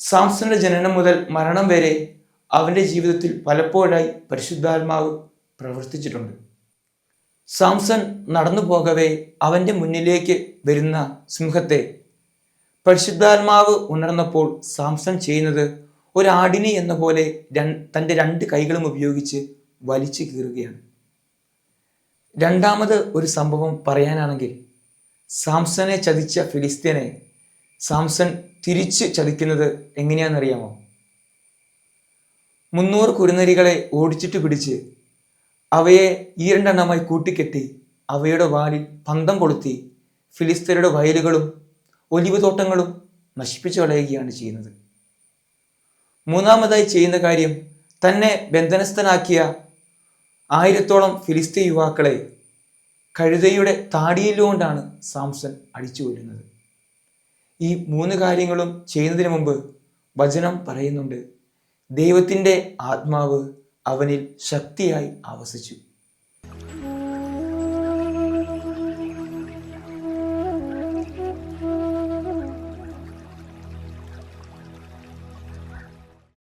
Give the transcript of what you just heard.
സാംസന്റെ ജനനം മുതൽ മരണം വരെ അവന്റെ ജീവിതത്തിൽ പലപ്പോഴായി പരിശുദ്ധാത്മാവ് പ്രവർത്തിച്ചിട്ടുണ്ട്. സാംസൺ നടന്നു പോകവേ അവന്റെ മുന്നിലേക്ക് വരുന്ന സിംഹത്തെ പരിശുദ്ധാത്മാവ് ഉണർന്നപ്പോൾ സാംസൺ ചെയ്യുന്നത് ഒരാടിനെ എന്ന പോലെ തൻ്റെ രണ്ട് കൈകളും ഉപയോഗിച്ച് വലിച്ചു കീറുകയാണ്. രണ്ടാമത് ഒരു സംഭവം പറയാനാണെങ്കിൽ, സാംസനെ ചതിച്ച ഫിലിസ്തീനെ സാംസൺ തിരിച്ച് ചതിക്കുന്നത് എങ്ങനെയാണെന്നറിയാമോ? 300 കുറുനരികളെ ഓടിച്ചിട്ട് പിടിച്ച് അവയെ ഈരണ്ടെണ്ണമായി കൂട്ടിക്കെട്ടി അവയുടെ വാലിൽ പന്തം കൊളുത്തി ഫിലിസ്തീനയുടെ വയലുകളും ഒലിവ് തോട്ടങ്ങളും നശിപ്പിച്ചു കളയുകയാണ് ചെയ്യുന്നത്. മൂന്നാമതായി ചെയ്യുന്ന കാര്യം, തന്നെ ബന്ധനസ്ഥനാക്കിയ 1000-ഓളം ഫിലിസ്തീൻ യുവാക്കളെ കഴുതയുടെ താടിയിലുകൊണ്ടാണ് സാംസൺ അടിച്ചു കൊല്ലുന്നത്. ഈ 3 കാര്യങ്ങളും ചെയ്യുന്നതിന് മുമ്പ് വചനം പറയുന്നുണ്ട്, ദൈവത്തിൻ്റെ ആത്മാവ് അവനിൽ ശക്തിയായി ആവസിച്ചു.